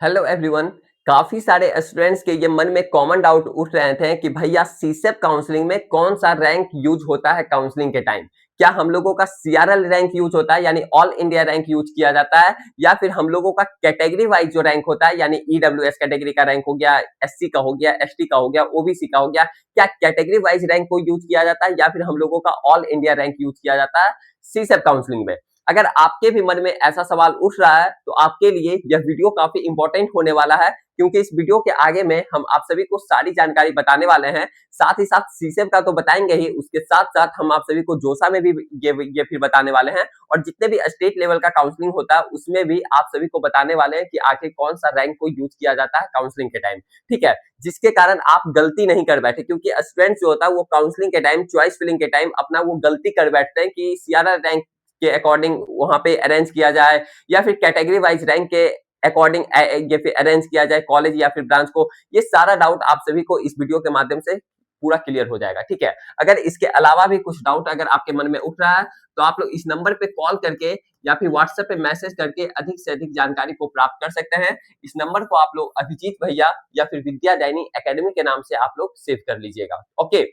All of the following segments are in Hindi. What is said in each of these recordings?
Hello everyone. काफी सारे स्टूडेंट्स के ये मन में कॉमन डाउट उठ रहे थे कि भैया सीसेप काउंसलिंग में कौन सा रैंक यूज होता है काउंसलिंग के टाइम। क्या हम लोगों का सीआरएल रैंक यूज होता है यानी ऑल इंडिया रैंक यूज किया जाता है, या फिर हम लोगों का कैटेगरी वाइज जो रैंक होता है यानी ईडब्ल्यूएस कैटेगरी का रैंक हो गया, एससी का हो गया, एसटी का हो गया, ओबीसी का हो गया, क्या कैटेगरी वाइज रैंक को यूज किया जाता है या फिर हम लोगों का ऑल इंडिया रैंक यूज किया जाता है सीसेप काउंसलिंग में। अगर आपके भी मन में ऐसा सवाल उठ रहा है तो आपके लिए यह वीडियो काफी इंपॉर्टेंट होने वाला है, क्योंकि इस वीडियो के आगे में हम आप सभी को सारी जानकारी बताने वाले हैं। साथ ही साथ सीसेप का तो बताएंगे ही, उसके साथ साथ हम आप सभी को जोसा में भी ये फिर बताने वाले हैं, और जितने भी स्टेट लेवल का काउंसलिंग होता है उसमें भी आप सभी को बताने वाले हैं कि आखिर कौन सा रैंक को यूज किया जाता है काउंसलिंग के टाइम। ठीक है, जिसके कारण आप गलती नहीं कर बैठे, क्योंकि स्टूडेंट्स जो होता है वो काउंसलिंग के टाइम, चॉइस फिलिंग के टाइम अपना वो गलती कर बैठते हैं कि सीआरएल रैंक के अकॉर्डिंग वहां पे अरेंज किया जाए या फिर कैटेगरी वाइज रैंक के अकॉर्डिंग ये फिर अरेंज किया जाए कॉलेज या फिर ब्रांच को। ये सारा डाउट आप सभी को इस वीडियो के माध्यम से पूरा क्लियर हो जाएगा। ठीक है, अगर इसके अलावा भी कुछ डाउट अगर आपके मन में उठ रहा है तो आप लोग इस नंबर पे कॉल करके या फिर व्हाट्सएप पे मैसेज करके अधिक से अधिक जानकारी को प्राप्त कर सकते हैं। इस नंबर को आप लोग अभिजीत भैया या फिर विद्या डैनी एकेडमी के नाम से आप लोग सेव कर लीजिएगा। ओके,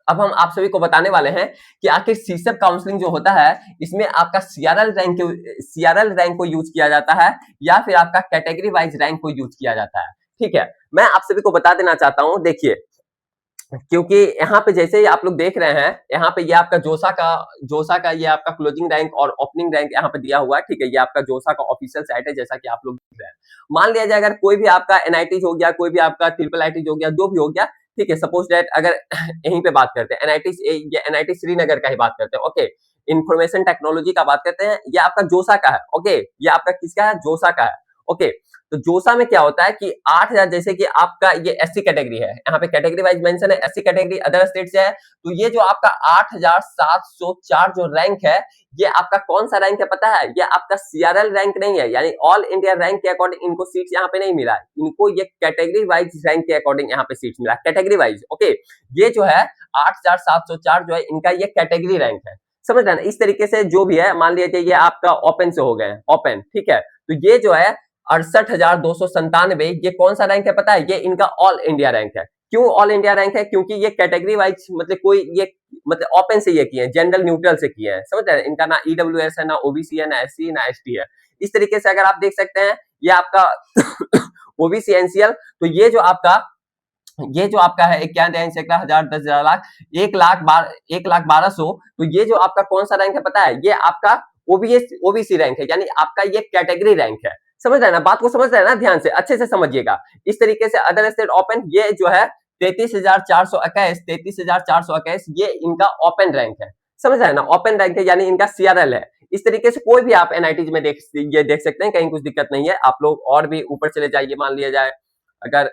अब हम आप सभी को बताने वाले हैं कि आखिर सीसेप काउंसलिंग जो होता है इसमें आपका सीआरएल रैंक को यूज किया जाता है या फिर आपका कैटेगरी वाइज रैंक को यूज किया जाता है। ठीक है, मैं आप सभी को बता देना चाहता हूं, देखिए, क्योंकि यहाँ पे जैसे ही आप लोग देख रहे हैं, यहाँ पे ये आपका जोसा का ये आपका क्लोजिंग रैंक और ओपनिंग रैंक यहाँ पे दिया हुआ है। ठीक है, ये आपका जोसा का ऑफिशियल साइट है, जैसा कि आप लोग देख रहे हैं। मान लिया जाए अगर कोई भी आपका एनआईटी हो गया, कोई भी आपका ट्रिपल आईटी हो गया, जो भी हो गया, ठीक है, सपोज दैट अगर यहीं पे बात करते हैं एनआईटी श्रीनगर का ही बात करते हैं। ओके, इंफॉर्मेशन टेक्नोलॉजी का बात करते हैं, ये आपका जोसा का है। ओके, ये आपका किसका है? जोसा का है। ओके, तो जोसा में क्या होता है कि 8000, जैसे कि आपका ये एससी कैटेगरी है, यहाँ पे कैटेगरी वाइज मेंशन है, एससी कैटेगरी अदर स्टेट से है, तो ये जो आपका 8704 जो रैंक है, ये आपका कौन सा रैंक है पता है? ये आपका सीआरएल रैंक नहीं है, यानी ऑल इंडिया रैंक के अकॉर्डिंग इनको सीट्स यहाँ पे नहीं मिला है, इनको ये कैटेगरी वाइज रैंक के अकॉर्डिंग यहाँ पे सीट्स मिला, कैटेगरी वाइज। ओके, ये जो है 8704 जो है इनका ये कैटेगरी रैंक है। समझ रहे हैं? इस तरीके से जो भी है, मान लीजिए ये आपका ओपन से हो गए, ओपन। ठीक है, तो ये जो है 68,297, ये कौन सा रैंक है पता है? ये इनका ऑल इंडिया रैंक है। क्यों ऑल इंडिया रैंक है? क्योंकि ये कैटेगरी वाइज मतलब कोई ये मतलब ओपन से ये किए हैं, जनरल न्यूट्रल से किए हैं। समझ रहे हैं? इनका ना ईडब्ल्यूएस है, ना ओबीसी है, ना एससी, ना एसटी है। इस तरीके से अगर आप देख सकते हैं, ये आपका ओबीसी एनसीएल, तो ये जो आपका है 51,10,000 10,000 लाख 1,12,1,12,100, तो ये जो आपका कौन सा रैंक है पता है? ये आपका ओबीसी रैंक है, यानी आपका ये कैटेगरी रैंक है। समझ रहे हैं ना? बात को समझ रहे हैं ना? ध्यान से अच्छे से समझिएगा। इस तरीके से अदर स्टेट ओपन, ये जो है 33,421 ये इनका ओपन रैंक है। समझ रहे हैं ना? ओपन रैंक है यानी इनका सीआरएल है। इस तरीके से कोई भी आप एनआईटी में देख सकते हैं, कहीं कुछ दिक्कत नहीं है। आप लोग और भी ऊपर चले जाइए, मान लिया जाए अगर,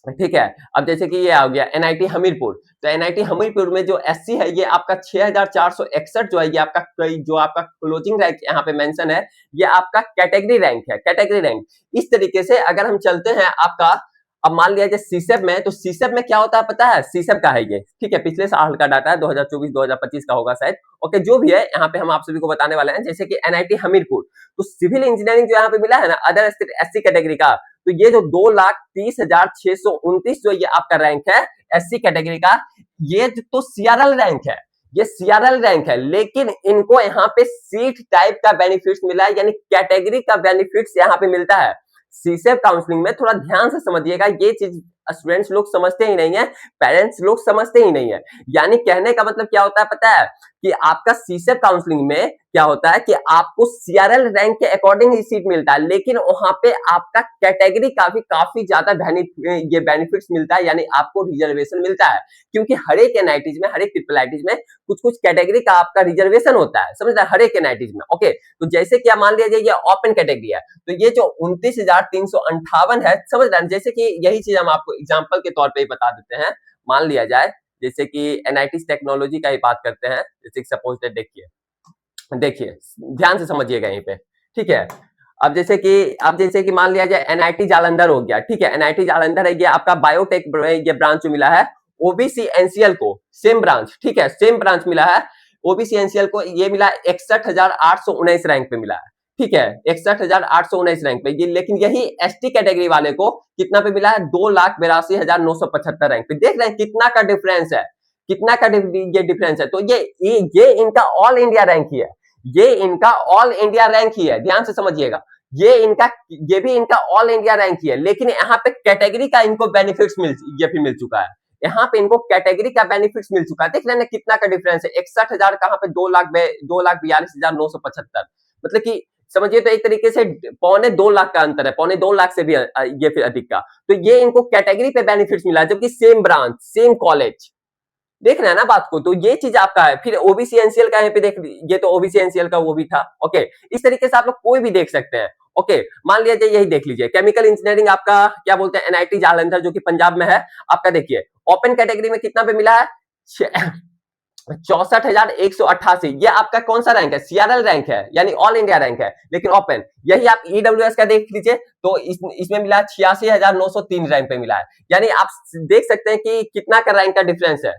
ठीक है, अब जैसे कि ये आ गया एनआईटी हमीरपुर, तो एनआईटी हमीरपुर में जो एससी है ये आपका 6461 जो है, ये आपका जो आपका क्लोजिंग रैंक यहाँ पे मेंशन है, ये आपका कैटेगरी रैंक है, कैटेगरी रैंक। इस तरीके से अगर हम चलते हैं आपका, अब मान लिया जाए सीसेप में, तो सीसेप में क्या होता है पता है? सीसेप का है ये, ठीक है, पिछले साल का डाटा है, 2024-2025 का होगा शायद। ओके, जो भी है यहाँ पे हम आप सभी को बताने वाले हैं। जैसे कि एनआईटी हमीरपुर, तो सिविल इंजीनियरिंग जो यहाँ पे मिला है ना अदर एससी कैटेगरी का, तो ये जो 2,30,629 जो ये आपका रैंक है एससी कैटेगरी का, ये तो सीआरएल रैंक है, ये सीआरएल रैंक है, लेकिन इनको यहाँ पे सीट टाइप का बेनिफिट्स मिला है, यानी कैटेगरी का बेनिफिट्स यहाँ पे मिलता है। सीसेप काउंसलिंग में थोड़ा ध्यान से समझिएगा, ये चीज स्टूडेंट्स लोग समझते ही नहीं है, पेरेंट्स लोग समझते ही नहीं है। यानी कहने का मतलब क्या होता है पता है? कि आपका सीसेप काउंसलिंग में क्या होता है कि आपको सीआरएल रैंक के अकॉर्डिंग ही सीट मिलता है, लेकिन वहां पे आपका कैटेगरी का भी काफी ज्यादा ये बेनिफिट्स मिलता है, यानी आपको रिजर्वेशन मिलता है। क्योंकि हर एक एनआईटीज में, हर एक ट्रिपल आईटीज में कुछ कुछ कैटेगरी का आपका रिजर्वेशन होता है। समझ रहे हैं? हर एक एनआईटीज में। ओके, तो जैसे कि मान लीजिए ये ओपन कैटेगरी है, तो ये जो 29,358 है, समझ रहे हैं? जैसे कि यही चीज हम आपको एग्जाम्पल के तौर पर ही बता देते हैं। मान लिया जाए जैसे कि एनआईटी टेक्नोलॉजी का ही बात करते हैं, जैसे सपोज दैट, देखिए ध्यान से समझिएगा यहीं पे। ठीक है, अब जैसे कि मान लिया जाए एनआईटी जालंधर हो गया। ठीक है, एनआईटी जालंधर है, ये आपका बायोटेक ये ब्रांच मिला है ओबीसी एनसीएल को, सेम ब्रांच। ठीक है, सेम ब्रांच मिला है ओबीसी एनसीएल को, ये मिला 61,819 रैंक पे मिला है। ठीक है, 61,819 रैंक पे ये, लेकिन यही एसटी कैटेगरी वाले को कितना पे मिला है, 2,82,975 रैंक पे। देख रहे हैं कितना का डिफरेंस है, कितना का ये डिफरेंस है। तो ये इनका ऑल इंडिया रैंक ही है, ये इनका ऑल इंडिया रैंक ही है, ध्यान से समझिएगा। ये भी इनका ऑल इंडिया रैंक ही है, लेकिन यहाँ पे कैटेगरी का इनको बेनिफिट्स मिल चुका है। यहाँ पे इनको कैटेगरी का बेनिफिट्स मिल चुका है। देख रहे हैं कितना का डिफरेंस है, 61,000 कहां पे 2,42,975। मतलब कि समझिए तो एक तरीके से 2.25 लाख का अंतर है, 2.25 लाख से भी ये फिर अधिक का। तो ये इनको कैटेगरी पे बेनिफिट्स मिला है, जबकि सेम ब्रांच सेम कॉलेज। देख रहे हैं ना बात को। तो ये चीज आपका है। फिर ओबीसी एनसीएल का यहाँ पे देख, ये तो ओबीसी एनसीएल का वो भी था। ओके, इस तरीके से आप लोग कोई भी देख सकते हैं। ओके, मान लीजिए यही देख लीजिए, केमिकल इंजीनियरिंग आपका क्या बोलते हैं, एनआईटी जालंधर, जो कि पंजाब में है। आपका देखिए ओपन कैटेगरी में कितना पे मिला है, 64,188। ये आपका कौन सा रैंक है, सीआरएल रैंक है, यानी ऑल इंडिया रैंक है। लेकिन ओपन, यही आप ईडब्ल्यूएस का देख लीजिए तो इसमें मिला 86,903 रैंक पे मिला है। यानी आप देख सकते हैं कि कितना का रैंक का डिफरेंस है,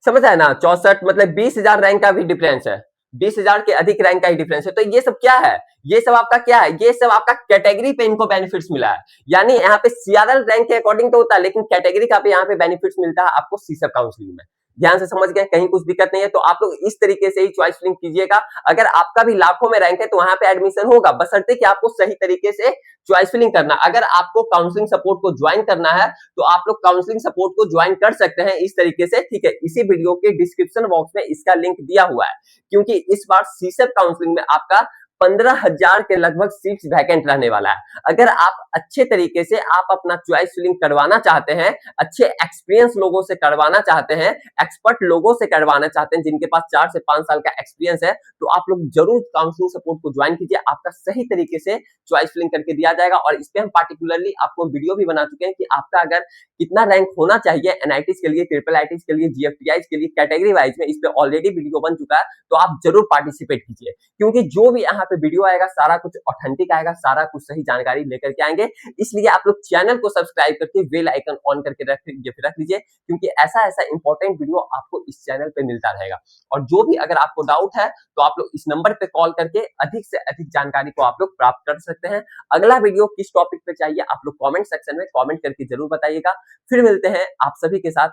समझ आया ना। 64 मतलब 20,000 रैंक का भी डिफरेंस है, 20,000 के अधिक रैंक का ही डिफरेंस है। तो ये सब क्या है, ये सब आपका क्या है, ये सब आपका कैटेगरी पे इनको बेनिफिट्स मिला है। यानी यहाँ पे सीआरएल रैंक के अकॉर्डिंग तो होता है, लेकिन कैटेगरी का भी यहाँ पे बेनिफिट्स मिलता है आपको सीसब काउंसलिंग में। ध्यान से समझ गए, कहीं कुछ दिक्कत नहीं है। तो आप लोग इस तरीके से ही चॉइस फिलिंग कीजिएगा। अगर आपका भी लाखों में रैंक है तो वहां पे एडमिशन होगा, बशर्ते कि आपको सही तरीके से चॉइस फिलिंग करना। अगर आपको काउंसलिंग सपोर्ट को ज्वाइन करना है तो आप लोग काउंसलिंग सपोर्ट को ज्वाइन कर सकते हैं इस तरीके से, ठीक है। इसी वीडियो के डिस्क्रिप्शन बॉक्स में इसका लिंक दिया हुआ है, क्योंकि इस बार सीसेप काउंसलिंग में आपका 15,000 के लगभग सीट्स वैकेंट रहने वाला है। अगर आप अच्छे तरीके से आप अपना चॉइस फिलिंग करवाना चाहते हैं, अच्छे एक्सपीरियंस लोगों से करवाना चाहते हैं, एक्सपर्ट लोगों से करवाना चाहते हैं जिनके पास 4 से 5 साल का एक्सपीरियंस है, तो आप लोग जरूर काउंसलिंग सपोर्ट को ज्वाइन कीजिए। आपका सही तरीके से चॉइस फिलिंग करके दिया जाएगा। और इस पे हम पार्टिकुलरली आपको वीडियो भी बना चुके हैं कि आपका अगर कितना रैंक होना चाहिए एनआईटीज के लिए, ट्रिपल आईटीज के लिए, जीएफटीआईज के लिए, कैटेगरी वाइज में इस पे ऑलरेडी वीडियो बन चुका है। तो आप जरूर पार्टिसिपेट कीजिए, क्योंकि जो भी यहाँ पे वीडियो आएगा सारा कुछ ऑथेंटिक आएगा, सारा कुछ सही जानकारी लेकर के आएंगे। इसलिए आप लोग चैनल को सब्सक्राइब करके बेल आइकन ऑन करके रख लीजिए, क्योंकि ऐसा इंपॉर्टेंट वीडियो आपको इस चैनल पे मिलता रहेगा। और जो भी अगर आपको डाउट है तो आप लोग इस नंबर पे कॉल करके अधिक से अधिक जानकारी को आप लोग प्राप्त कर सकते हैं। अगला वीडियो किस टॉपिक पे चाहिए आप लोग कमेंट सेक्शन में कमेंट करके जरूर बताइएगा। फिर मिलते हैं आप सभी के साथ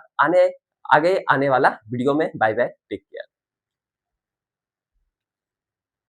आगे आने वाला वीडियो में। Bye bye, take care.